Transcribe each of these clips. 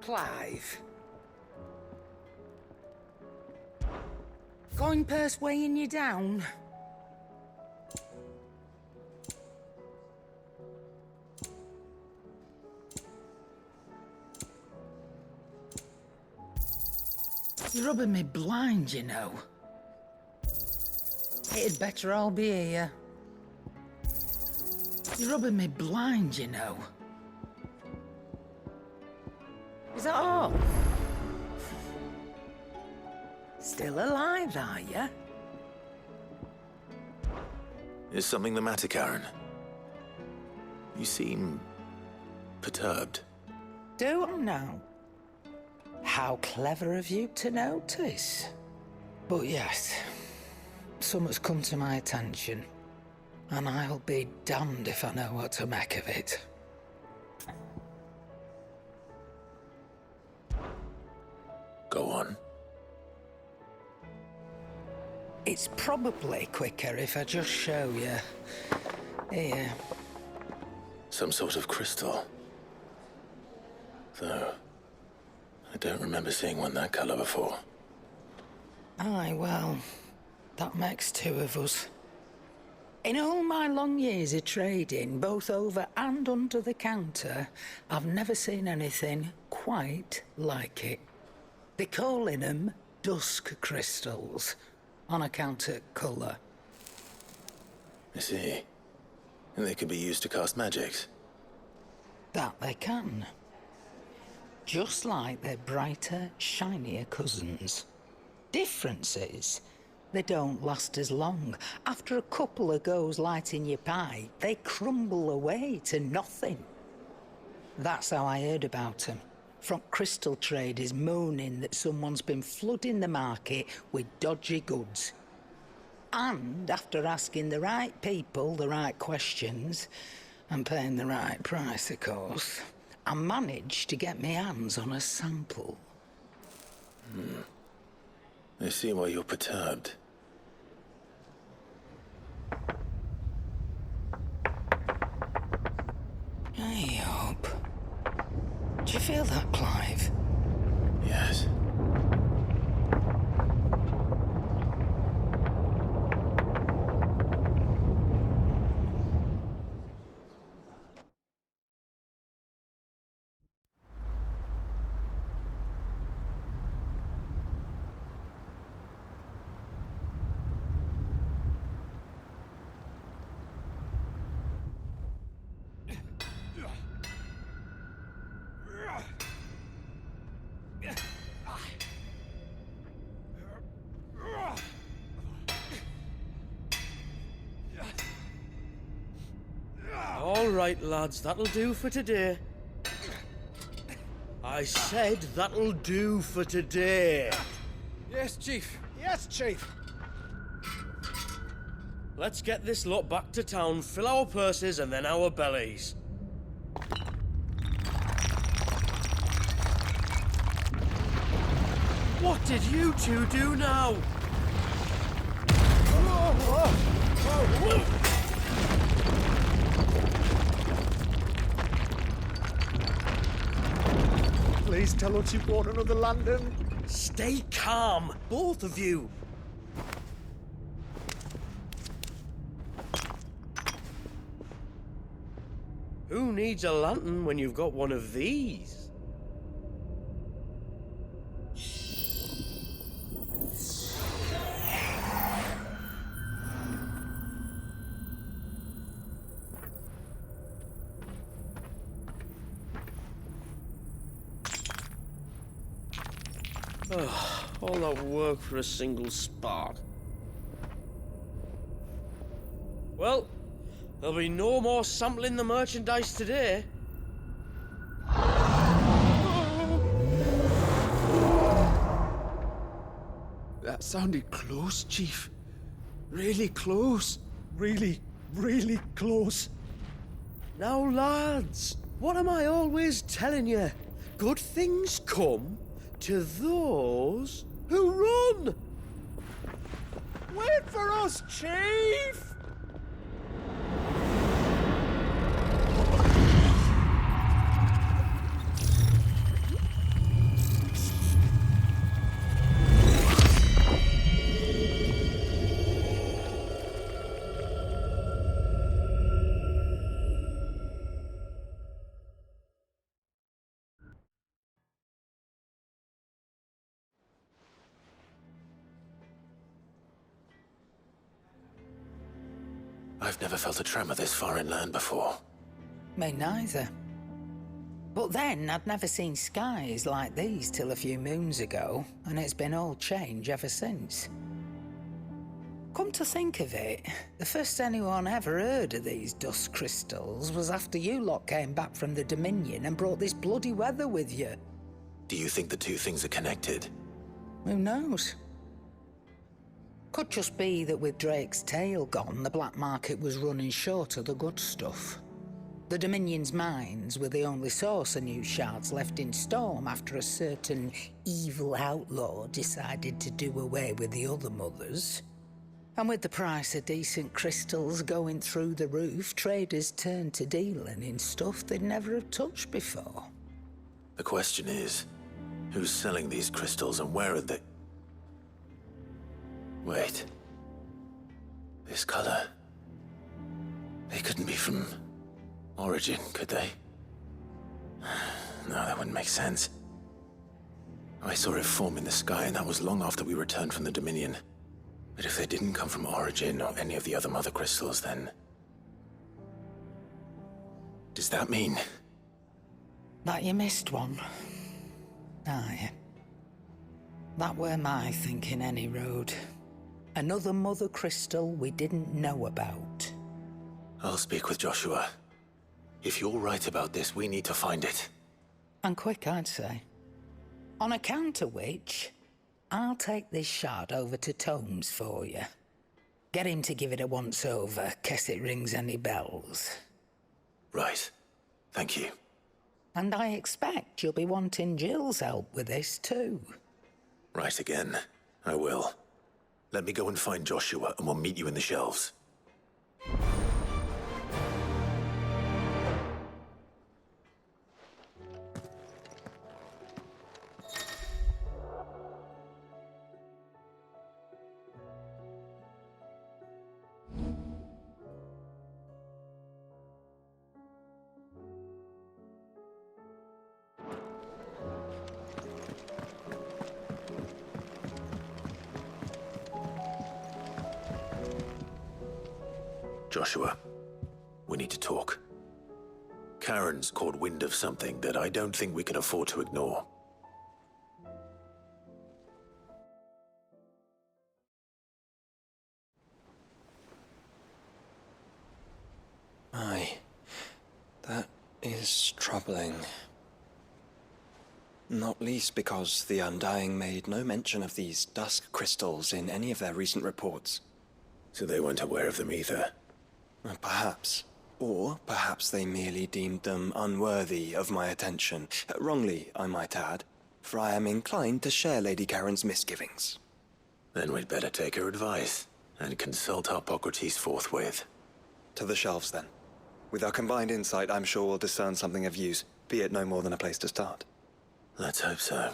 Clive. Coin purse weighing you down? You're rubbing me blind, you know. It'd better all be here. You're rubbing me blind, you know. Is that all? Still alive, are you? Is something the matter, Karen? You seem perturbed. Do I know? How clever of you to notice. But yes, something's come to my attention, and I'll be damned if I know what to make of it. Go on. It's probably quicker if I just show you. Here. Some sort of crystal. Though, I don't remember seeing one that color before. Aye, well, that makes two of us. In all my long years of trading, both over and under the counter, I've never seen anything quite like it. They're calling them dusk crystals, on account of colour. I see. And they could be used to cast magics. That they can. Just like their brighter, shinier cousins. Difference is, they don't last as long. After a couple of goes lighting your pipe, they crumble away to nothing. That's how I heard about them. From crystal traders moaning that someone's been flooding the market with dodgy goods. And after asking the right people the right questions, and paying the right price, of course, I managed to get my hands on a sample. I see why you're perturbed. I hope. Do you feel that, Clive? Yes. All right, lads, that'll do for today. I said that'll do for today. Yes, Chief. Yes, Chief. Let's get this lot back to town, fill our purses and then our bellies. What did you two do now? Please tell us you bought another lantern. Stay calm, both of you. Who needs a lantern when you've got one of these? All that work for a single spark. Well, there'll be no more sampling the merchandise today. That sounded close, Chief. Really close. Really, really close. Now, lads, what am I always telling you? Good things come to those who run. Wait for us, Chief! I've never felt a tremor this far inland before. Me neither. But then, I'd never seen skies like these till a few moons ago, and it's been all change ever since. Come to think of it, the first anyone ever heard of these dust crystals was after you lot came back from the Dominion and brought this bloody weather with you. Do you think the two things are connected? Who knows? Could just be that with Drake's tail gone, the black market was running short of the good stuff. The Dominion's mines were the only source of new shards left in Storm after a certain evil outlaw decided to do away with the other mothers. And with the price of decent crystals going through the roof, traders turned to dealing in stuff they'd never have touched before. The question is, who's selling these crystals and where are they? Wait. This color. They couldn't be from Origin, could they? No, that wouldn't make sense. I saw it form in the sky, and that was long after we returned from the Dominion. But if they didn't come from Origin or any of the other mother crystals, then... does that mean... That you missed one? Aye. That were my thinking any road. Another mother crystal we didn't know about. I'll speak with Joshua. If you're right about this, we need to find it. And quick, I'd say. On account of which, I'll take this shard over to Tomes for you. Get him to give it a once-over, case it rings any bells. Right. Thank you. And I expect you'll be wanting Jill's help with this too. Right again. I will. Let me go and find Joshua, and we'll meet you in the shelves. Joshua, we need to talk. Karen's caught wind of something that I don't think we can afford to ignore. Aye, that is troubling. Not least because the Undying made no mention of these dusk crystals in any of their recent reports. So they weren't aware of them either. Perhaps. Or perhaps they merely deemed them unworthy of my attention. Wrongly, I might add, for I am inclined to share Lady Karen's misgivings. Then we'd better take her advice and consult Hippocrates forthwith. To the shelves, then. With our combined insight, I'm sure we'll discern something of use, be it no more than a place to start. Let's hope so.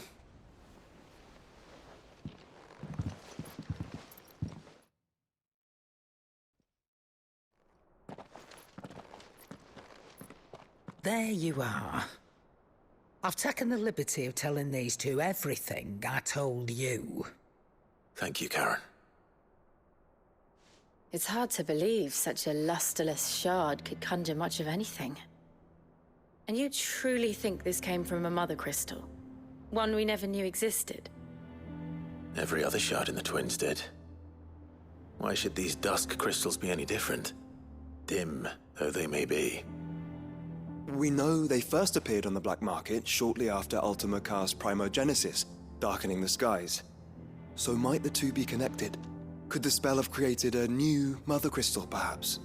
There you are. I've taken the liberty of telling these two everything I told you. Thank you, Karen. It's hard to believe such a lusterless shard could conjure much of anything. And you truly think this came from a mother crystal? One we never knew existed? Every other shard in the Twins did. Why should these dusk crystals be any different? Dim though they may be. We know they first appeared on the black market shortly after Ultima cast Primogenesis, darkening the skies. So might the two be connected? Could the spell have created a new mother crystal, perhaps?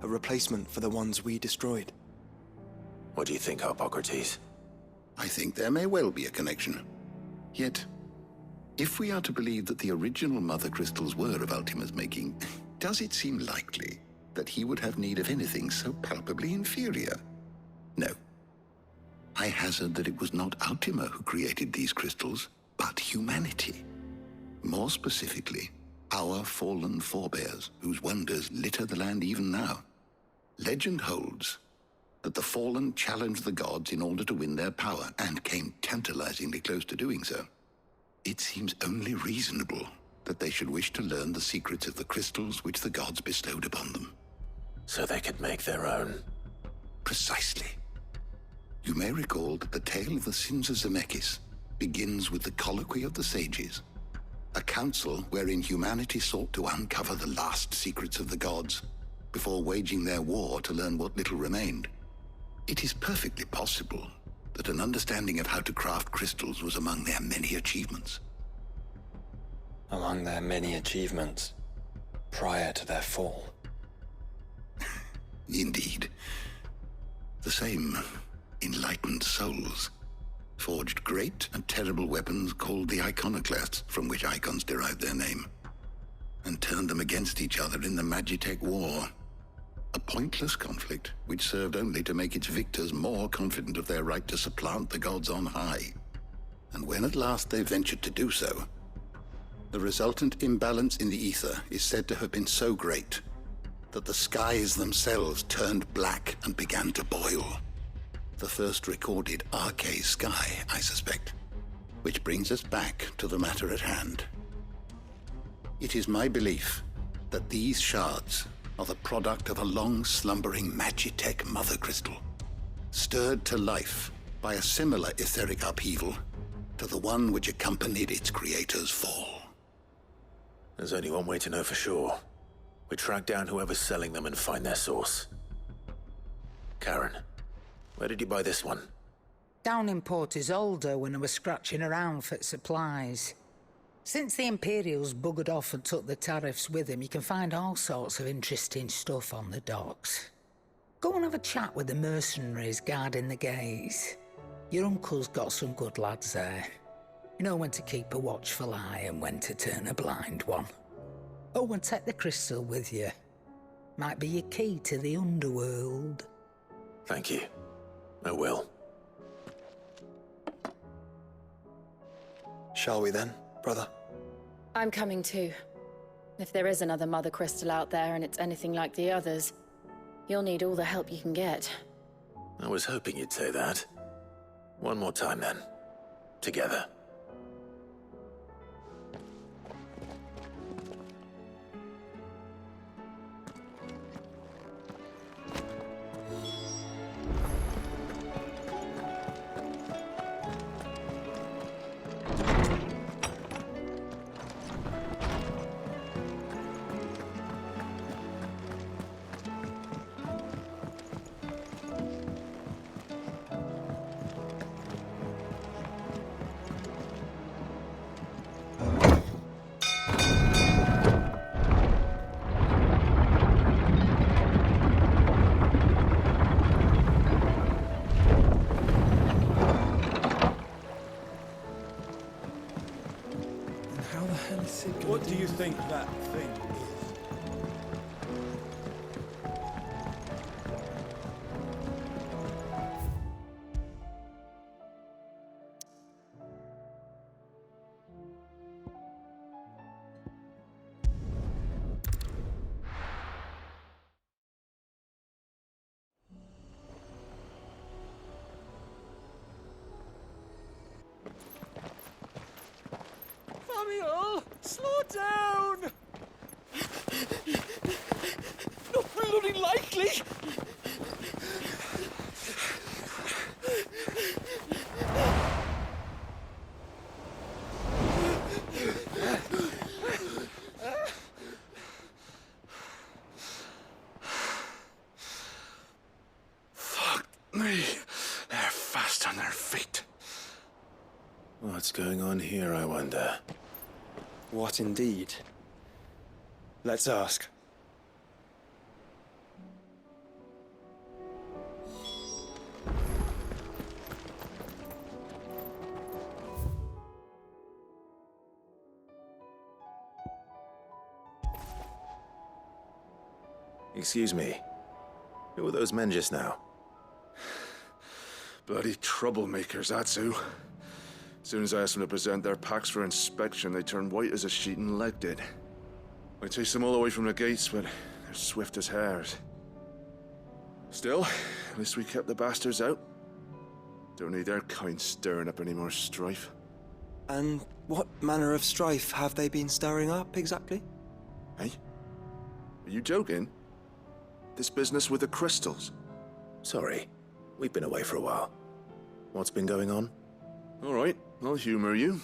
A replacement for the ones we destroyed? What do you think, Hippocrates? I think there may well be a connection. Yet, if we are to believe that the original mother crystals were of Ultima's making, does it seem likely that he would have need of anything so palpably inferior? No. I hazard that it was not Ultima who created these crystals, but humanity. More specifically, our fallen forebears, whose wonders litter the land even now. Legend holds that the fallen challenged the gods in order to win their power, and came tantalizingly close to doing so. It seems only reasonable that they should wish to learn the secrets of the crystals which the gods bestowed upon them. So they could make their own. Precisely. You may recall that the tale of the sins of Zemeckis begins with the Colloquy of the Sages, a council wherein humanity sought to uncover the last secrets of the gods before waging their war to learn what little remained. It is perfectly possible that an understanding of how to craft crystals was among their many achievements. Among their many achievements, prior to their fall. Indeed. The same enlightened souls forged great and terrible weapons called the iconoclasts, from which icons derived their name, and turned them against each other in the Magitech War. A pointless conflict which served only to make its victors more confident of their right to supplant the gods on high. And when at last they ventured to do so, the resultant imbalance in the ether is said to have been so great that the skies themselves turned black and began to boil. The first recorded arcane sky, I suspect. Which brings us back to the matter at hand. It is my belief that these shards are the product of a long-slumbering Magitech mother crystal, stirred to life by a similar etheric upheaval to the one which accompanied its creator's fall. There's only one way to know for sure. We track down whoever's selling them and find their source. Karen, where did you buy this one? Down in Port Isolde when I was scratching around for supplies. Since the Imperials buggered off and took the tariffs with them, you can find all sorts of interesting stuff on the docks. Go and have a chat with the mercenaries guarding the gates. Your uncle's got some good lads there. You know when to keep a watchful eye and when to turn a blind one. Oh, and take the crystal with you. Might be your key to the underworld. Thank you. I will. Shall we then, brother? I'm coming too. If there is another mother crystal out there and it's anything like the others, you'll need all the help you can get. I was hoping you'd say that. One more time then. Together. What do you think that thing is? Samuel, slow down! Not bloody likely! Fuck me. They're fast on their feet. What's going on here, I wonder? What indeed? Let's ask. Excuse me. Who were those men just now? Bloody troublemakers, that's who. As soon as I asked them to present their packs for inspection, they turned white as a sheet and legged it. I chased them all away from the gates, but they're swift as hares. Still, at least we kept the bastards out. Don't need their kind stirring up any more strife. And what manner of strife have they been stirring up, exactly? Hey? Are you joking? This business with the crystals. Sorry, we've been away for a while. What's been going on? All right, I'll humor you.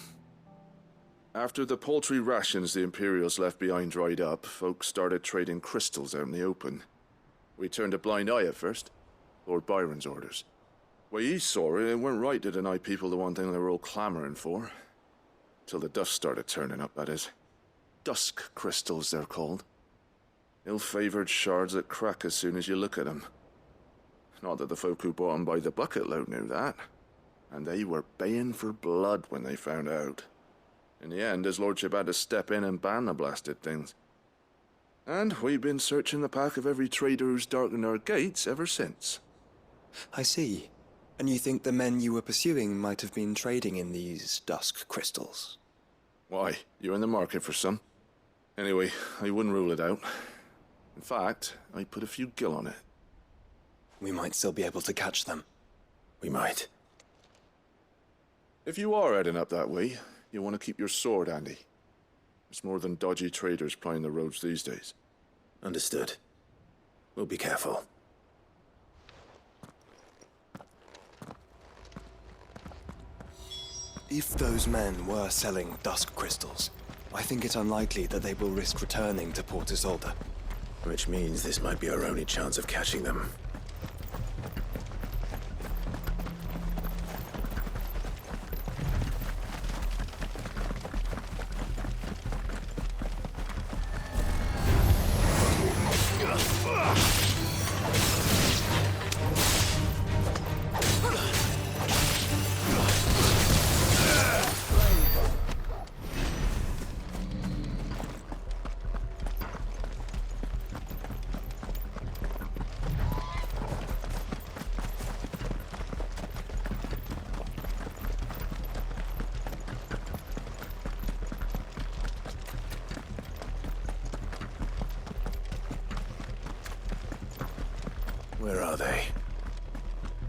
After the paltry rations the Imperials left behind dried up, folks started trading crystals out in the open. We turned a blind eye at first. Lord Byron's orders. Way he saw it, it weren't right to deny people the one thing they were all clamoring for. Till the dust started turning up, that is. Dusk crystals, they're called. Ill-favored shards that crack as soon as you look at them. Not that the folk who bought them by the bucket load knew that. And they were baying for blood when they found out. In the end, his lordship had to step in and ban the blasted things. And we've been searching the pack of every trader who's darkened our gates ever since. I see. And you think the men you were pursuing might have been trading in these dusk crystals? Why? You're in the market for some. Anyway, I wouldn't rule it out. In fact, I put a few gil on it. We might still be able to catch them. We might. If you are heading up that way, you want to keep your sword handy. There's more than dodgy traders plying the roads these days. Understood. We'll be careful. If those men were selling dusk crystals, I think it unlikely that they will risk returning to Port Isolde. Which means this might be our only chance of catching them. Where are they?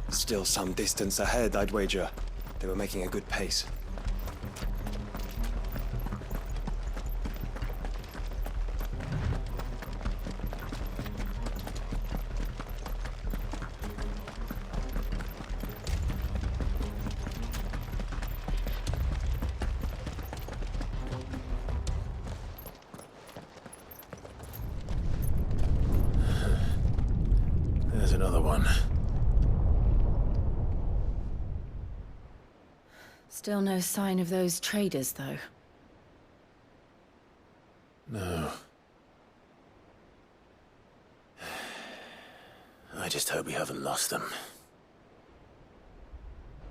Still some distance ahead, I'd wager. They were making a good pace. There's another one. Still no sign of those traders, though. No. I just hope we haven't lost them.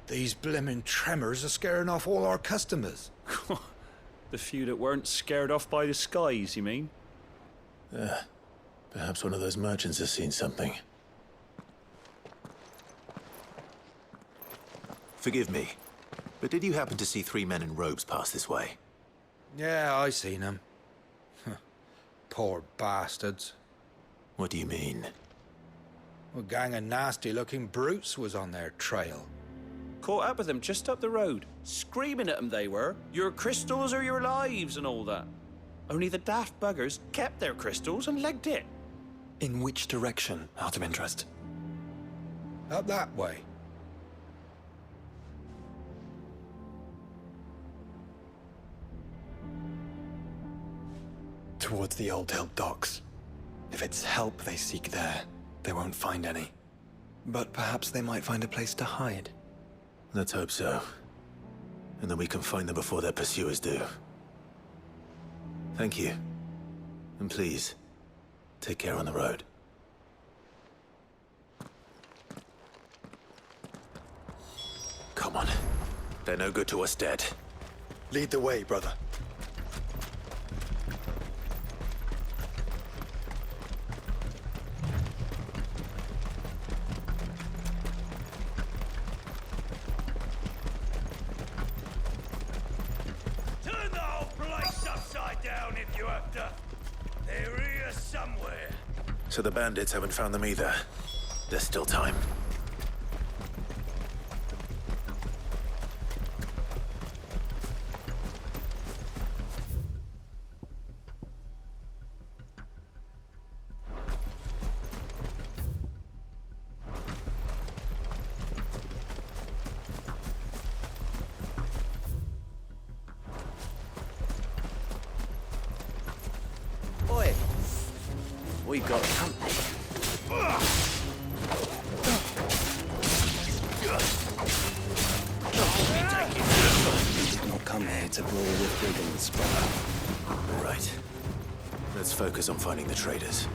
These blimmin' tremors are scaring off all our customers. The few that weren't scared off by the skies, you mean? Perhaps one of those merchants has seen something. Forgive me, but did you happen to see 3 men in robes pass this way? Yeah, I seen them. Poor bastards. What do you mean? A gang of nasty-looking brutes was on their trail. Caught up with them just up the road, screaming at them they were. Your crystals are your lives and all that. Only the daft buggers kept their crystals and legged it. In which direction, out of interest? Up that way. Towards the Old Hill docks. If it's help they seek there, they won't find any. But perhaps they might find a place to hide. Let's hope so. And then we can find them before their pursuers do. Thank you. And please, take care on the road. Come on. They're no good to us dead. Lead the way, brother. Turn the whole place upside down if you have to. They're here somewhere. So the bandits haven't found them either. There's still time. We got company. Did not come here to brawl with brigands, brother. Right. Let's focus on finding the traitors.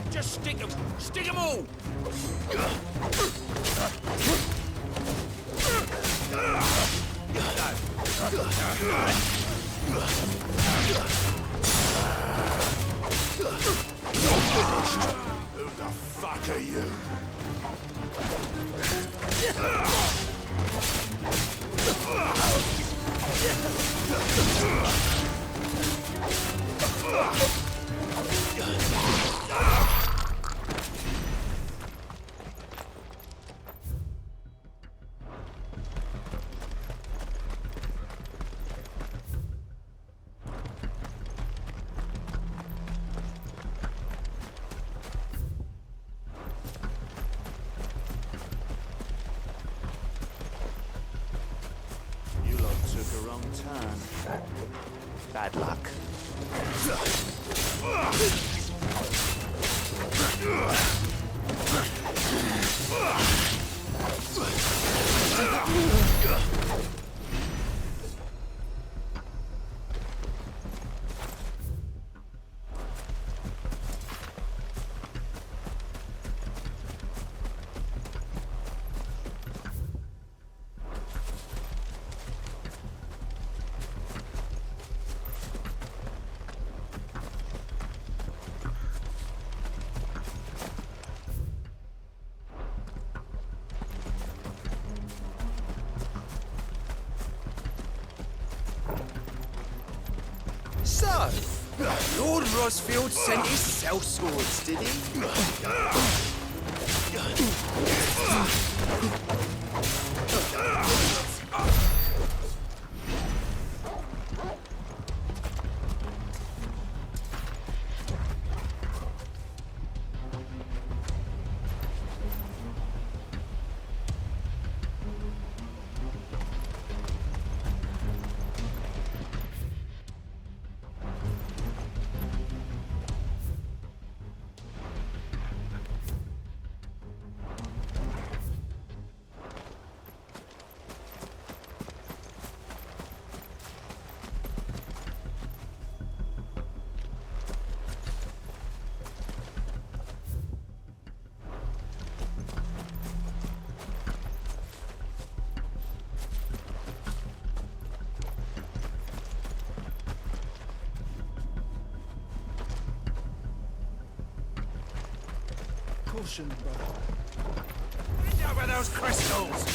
Just stick them! Stick them all! Who the fuck are you? You lot took a wrong turn. Bad luck. So, Lord Rosfield sent his sellswords, did he? Caution, brother. Get over those crystals!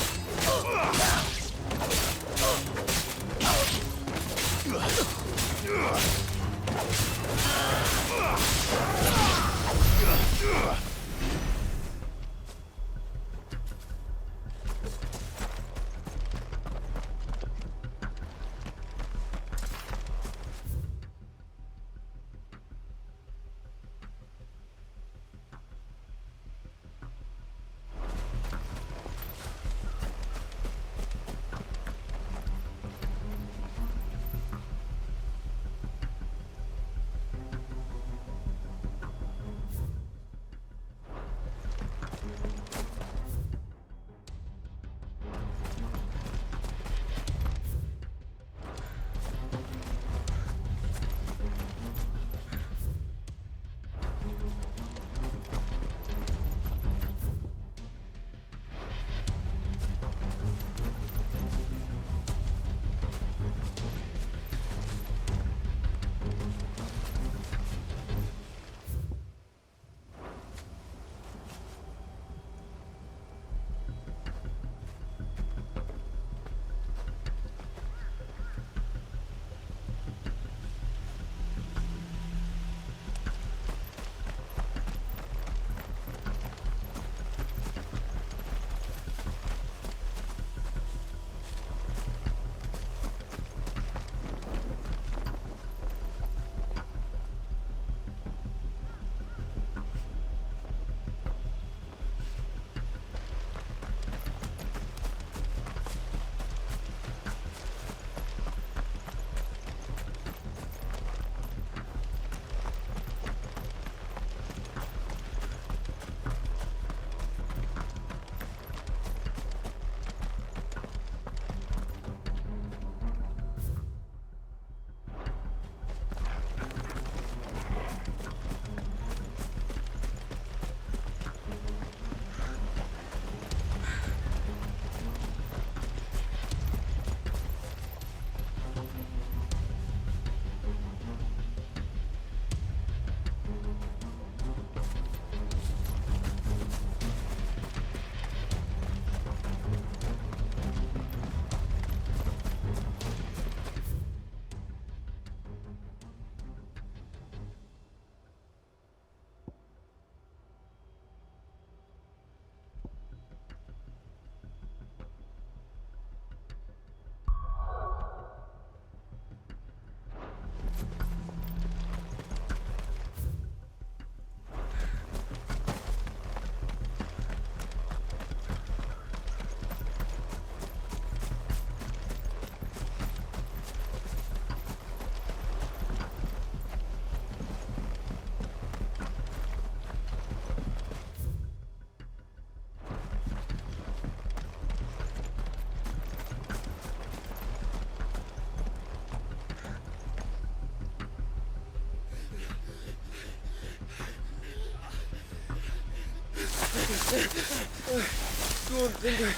Don't think I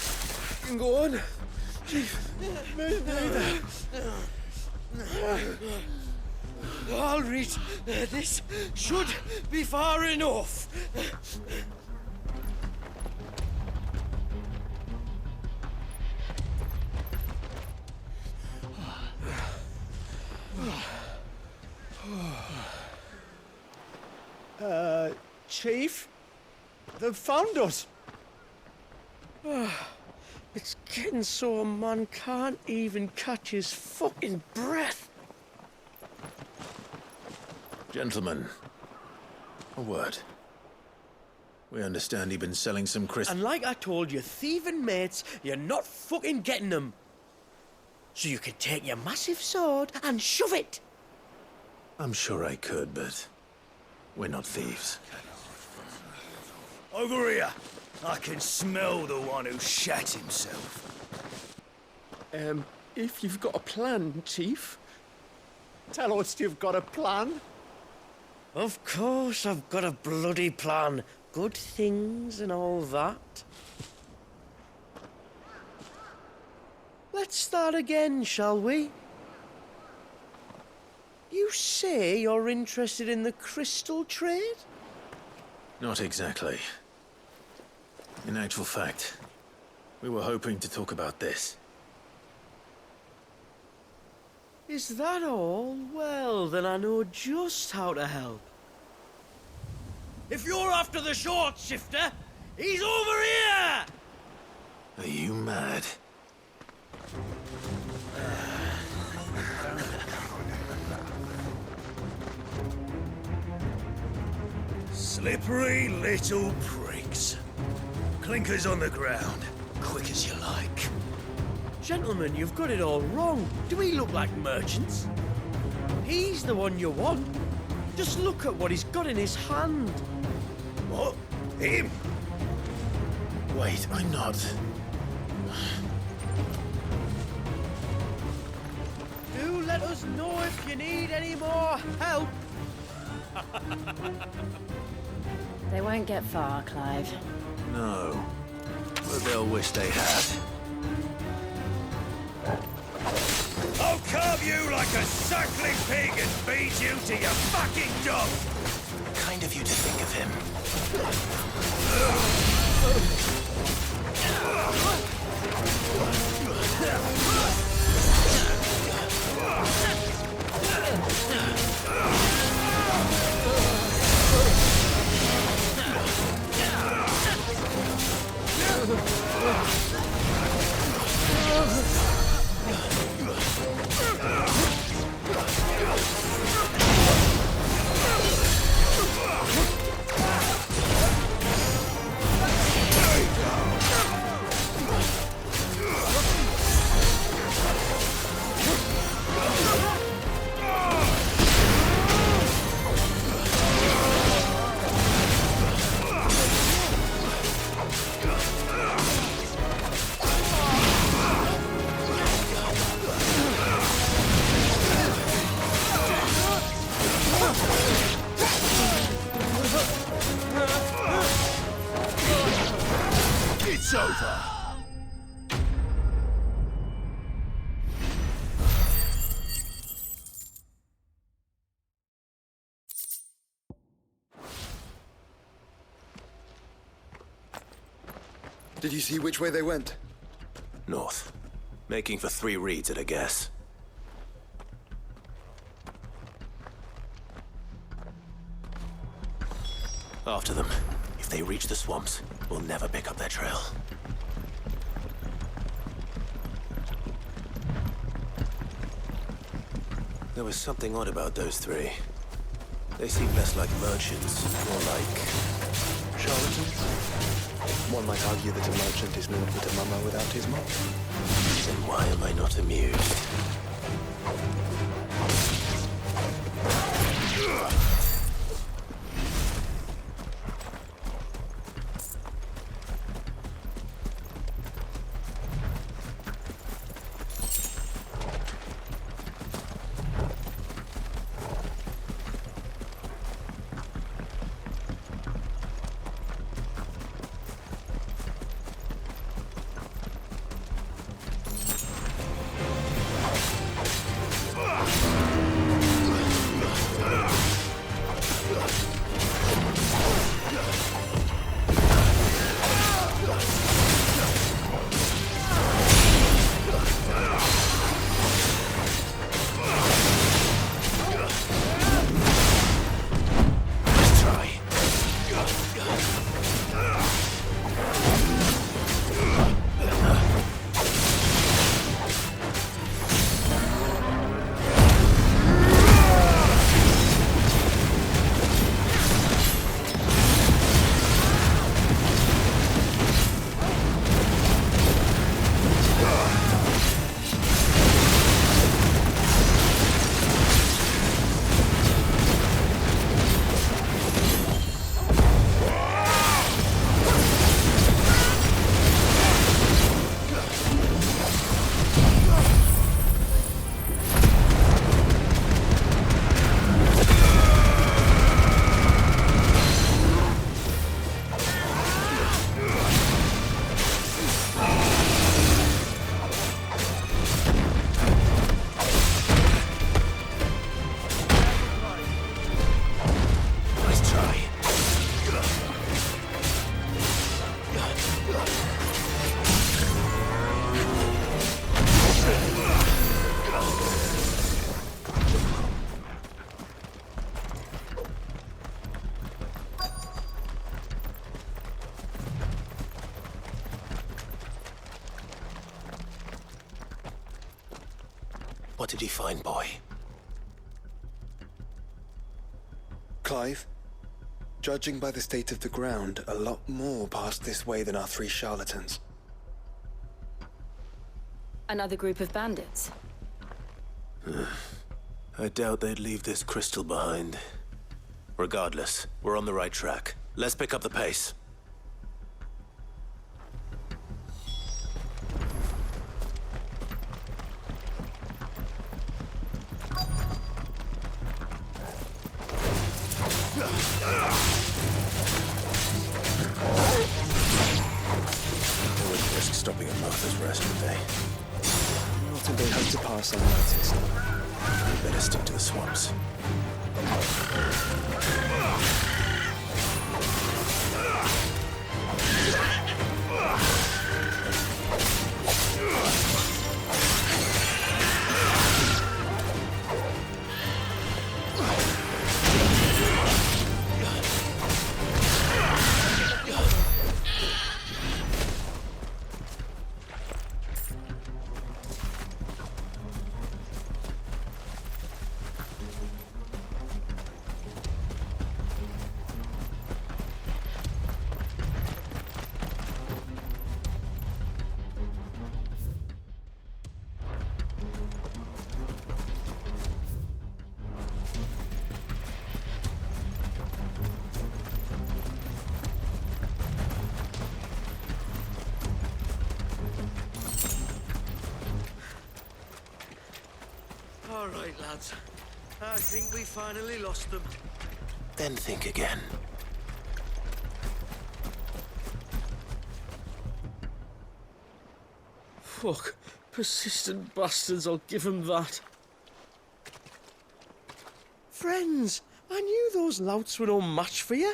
can go on. Chief, me neither. I'll reach. This should be far enough. Chief, they've found us. It's getting so a man can't even catch his fucking breath. Gentlemen, a word. We understand you've been selling some crystals. And like I told you, thieving mates, you're not fucking getting them. So you can take your massive sword and shove it. I'm sure I could, but we're not thieves. Over here. I can smell the one who shat himself. If you've got a plan, Chief, tell us you've got a plan. Of course I've got a bloody plan. Good things and all that. Let's start again, shall we? You say you're interested in the crystal trade? Not exactly. In actual fact, we were hoping to talk about this. Is that all? Well, then I know just how to help. If you're after the short shifter, he's over here! Are you mad? Slippery little pricks. Clinkers on the ground, quick as you like. Gentlemen, you've got it all wrong. Do we look like merchants? He's the one you want. Just look at what he's got in his hand. What? Him? Wait, I'm not. Do let us know if you need any more help. They won't get far, Clive. No. But they'll wish they had. I'll carve you like a suckling pig and feed you to your fucking dog! Kind of you to think of him. It's over. Did you see which way they went? North. Making for 3 reads at a guess. After them. If they reach the swamps, we'll never pick up their trail. There was something odd about those 3. They seemed less like merchants, more like... Charlatans? One might argue that a merchant is naught but a mummer without his mop. Then why am I not amused? What did he find, boy? Clive, judging by the state of the ground, a lot more passed this way than our 3 charlatans. Another group of bandits. I doubt they'd leave this crystal behind. Regardless, we're on the right track. Let's pick up the pace. They wouldn't risk stopping at Martha's Rest, would they? Not if they hope to pass unnoticed. We better stick to the swamps. All right, lads. I think we finally lost them. Then think again. Fuck. Persistent bastards, I'll give them that. Friends, I knew those louts were no match for you.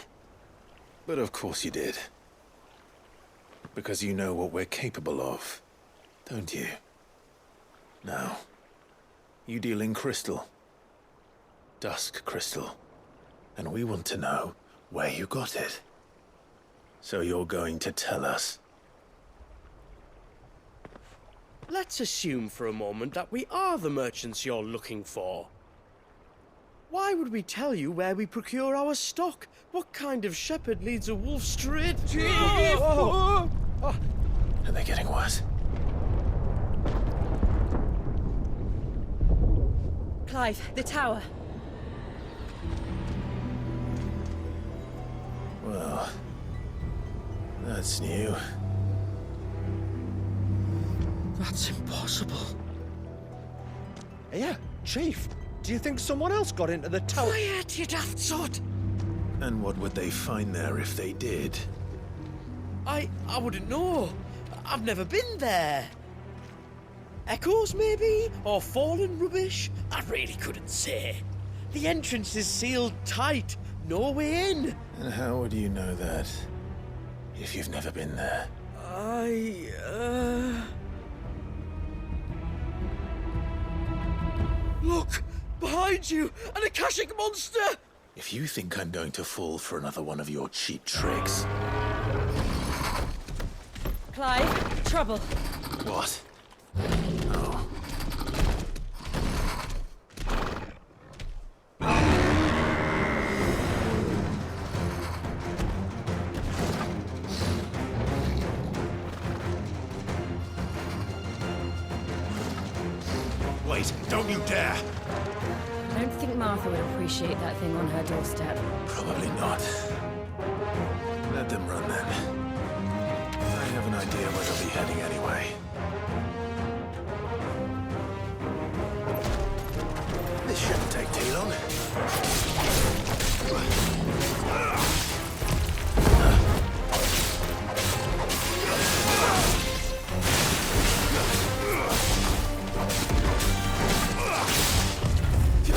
But of course you did. Because you know what we're capable of, don't you? Now, you deal in crystal. Dusk crystal. And we want to know where you got it. So you're going to tell us. Let's assume for a moment that we are the merchants you're looking for. Why would we tell you where we procure our stock? What kind of shepherd leads a wolf straight? Are they getting worse? Clive, the tower. Well, that's new. That's impossible. Yeah, Chief. Do you think someone else got into the tower? Quiet, you daft sod! And what would they find there if they did? I wouldn't know. I've never been there. Echoes, maybe? Or fallen rubbish? I really couldn't say. The entrance is sealed tight. No way in. And how would you know that? If you've never been there? Look! Behind you! An Akashic monster! If you think I'm going to fall for another one of your cheap tricks... Clive, trouble. What? Oh. Wait, don't you dare! I don't think Martha would appreciate that thing on her doorstep. Probably not. Let them run then. I have an idea where they'll be heading anyway. This shouldn't take too long.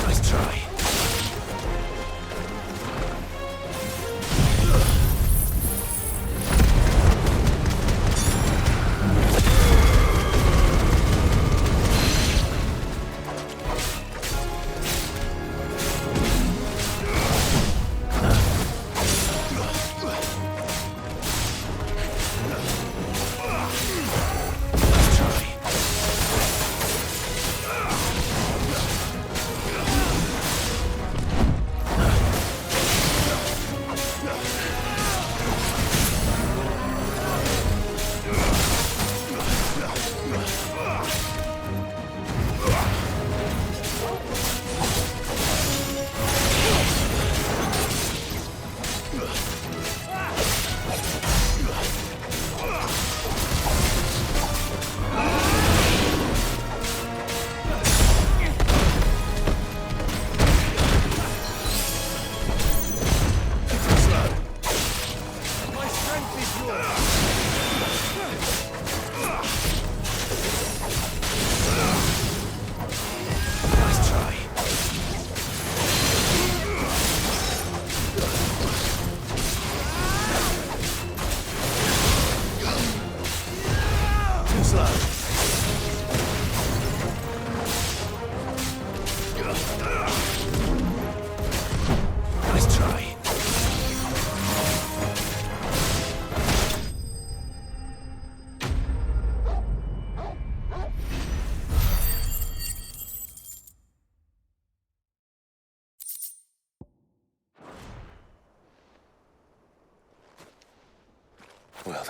Nice try.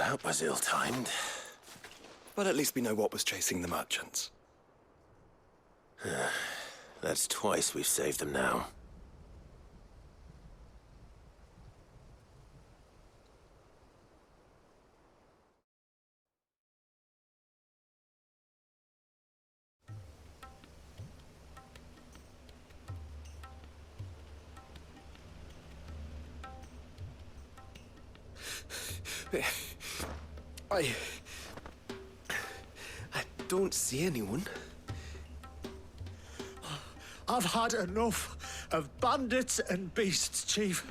That was ill-timed. But at least we know what was chasing the merchants. That's twice we've saved them now. I don't see anyone. I've had enough of bandits and beasts, Chief.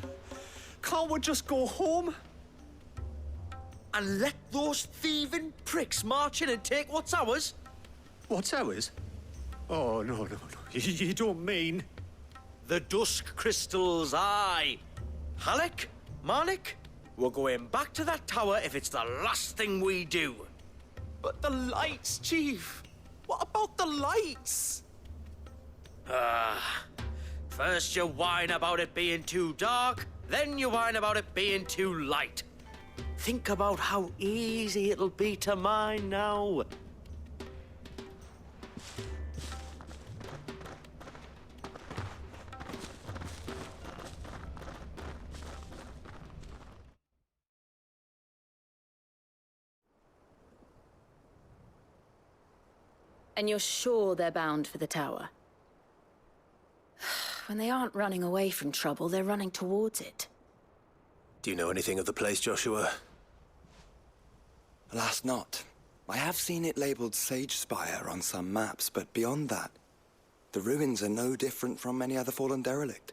Can't we just go home? And let those thieving pricks march in and take what's ours? What's ours? Oh, no. You don't mean... The dusk crystals, aye. Halleck, Marnik, we're going back to that tower if it's the last thing we do. But the lights, Chief! What about the lights? First you whine about it being too dark, then you whine about it being too light. Think about how easy it'll be to mine now. And you're sure they're bound for the tower? When they aren't running away from trouble, they're running towards it. Do you know anything of the place, Joshua? Alas, not. I have seen it labeled Sage Spire on some maps, but beyond that, the ruins are no different from any other fallen derelict.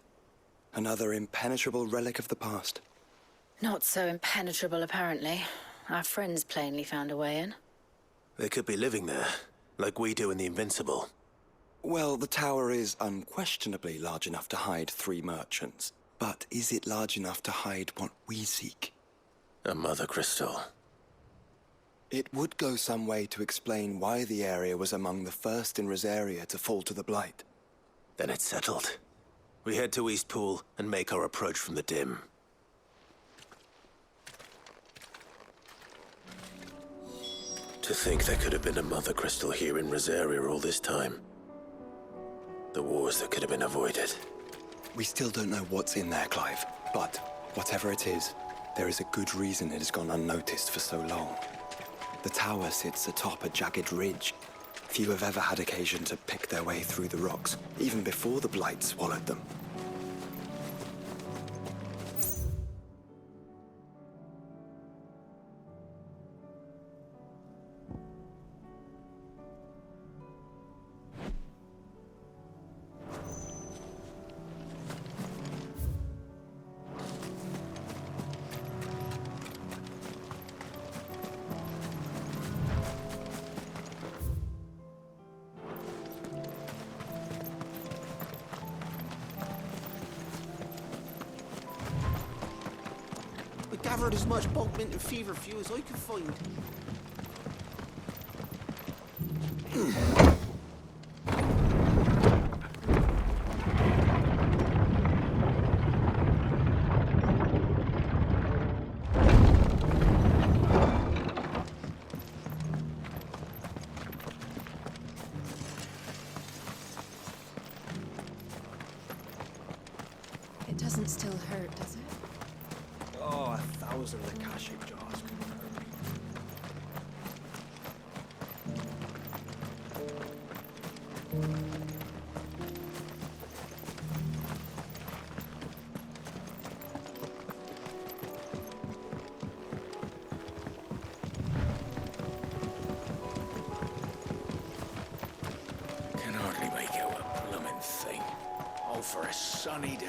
Another impenetrable relic of the past. Not so impenetrable, apparently. Our friends plainly found a way in. They could be living there, like we do in the Invincible. Well, the tower is unquestionably large enough to hide 3 merchants. But is it large enough to hide what we seek? A mother crystal. It would go some way to explain why the area was among the first in Rosaria to fall to the Blight. Then it's settled. We head to Eastpool and make our approach from the dim. To think there could have been a mother crystal here in Rosaria all this time. The wars that could have been avoided. We still don't know what's in there, Clive. But whatever it is, there is a good reason it has gone unnoticed for so long. The tower sits atop a jagged ridge. Few have ever had occasion to pick their way through the rocks, even before the Blight swallowed them. Gathered as much bulk mint and feverfew as I could find. It doesn't still hurt, does it? Oh, 1,000 of the Akashic jars couldn't hurt me. Can hardly make out a blooming thing. All for a sunny day.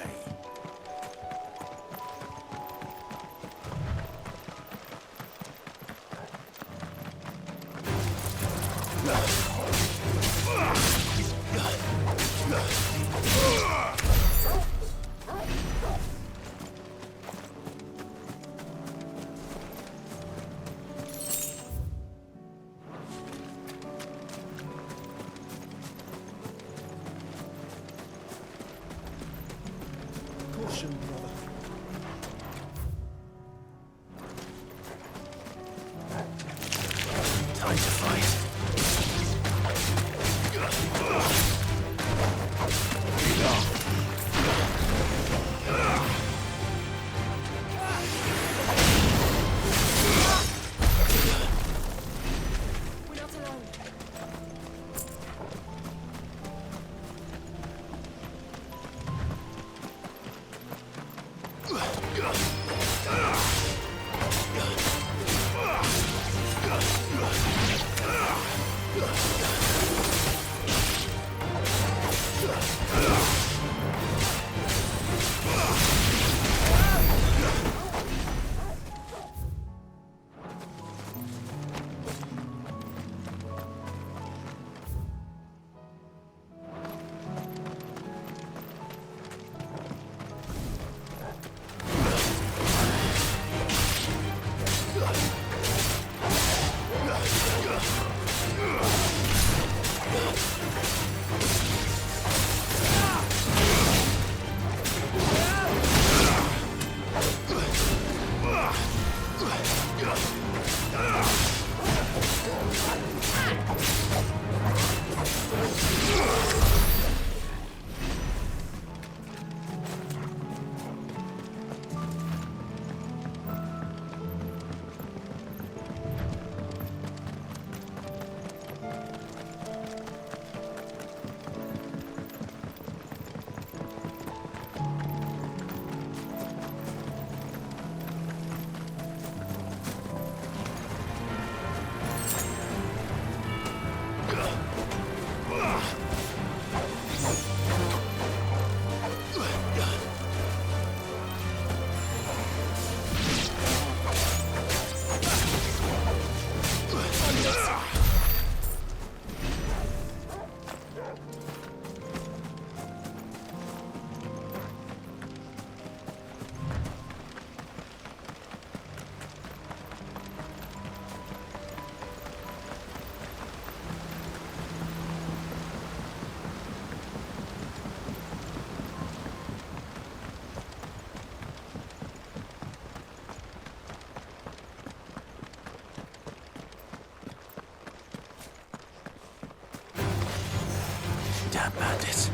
Damn bandits.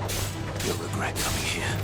You'll regret coming here.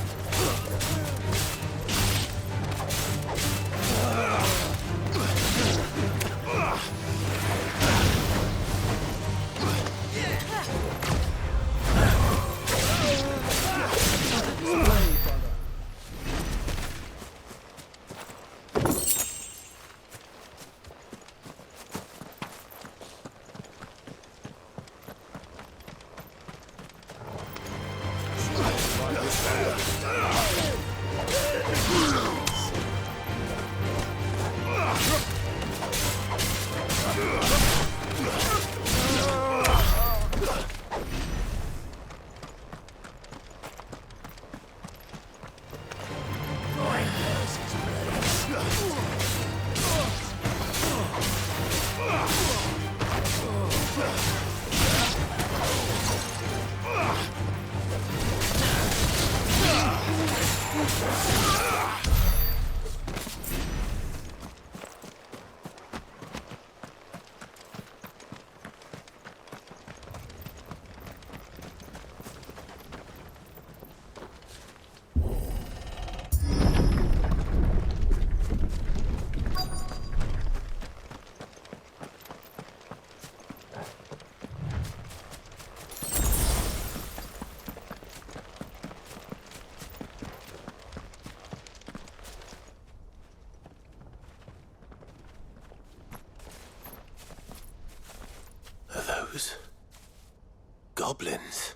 Goblins?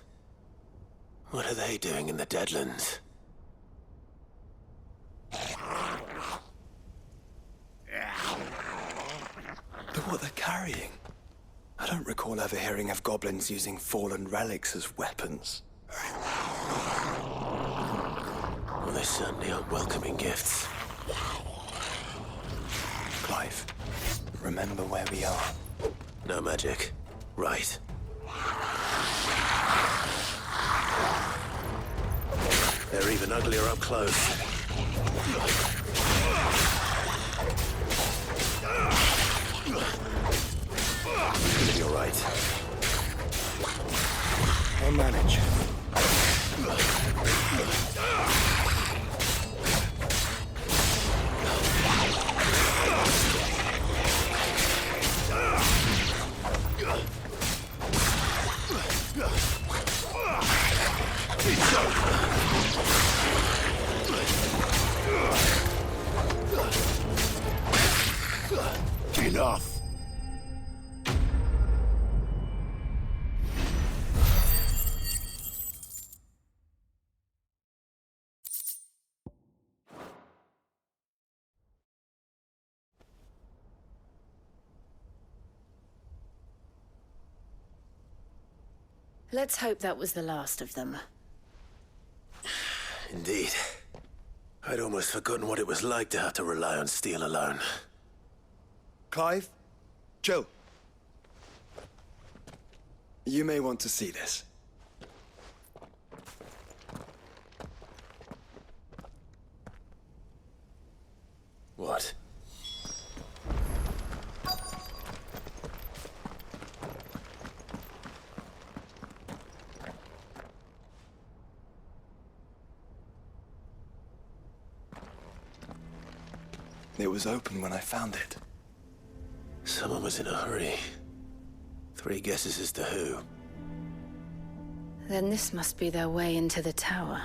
What are they doing in the Deadlands? Look what they're carrying. I don't recall ever hearing of goblins using fallen relics as weapons. Well, they certainly aren't welcoming gifts. Clive, remember where we are. No magic. Right. They're even uglier up close. You'll be all right. I'll manage. Let's hope that was the last of them. Indeed. I'd almost forgotten what it was like to have to rely on steel alone. Clive, chill. You may want to see this. What? It was open when I found it. Someone was in a hurry. 3 guesses as to who. Then this must be their way into the tower.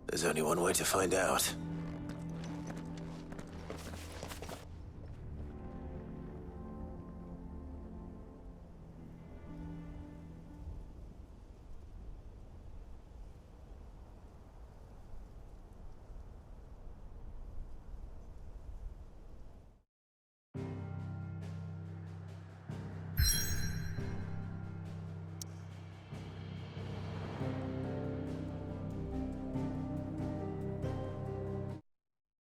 There's only one way to find out.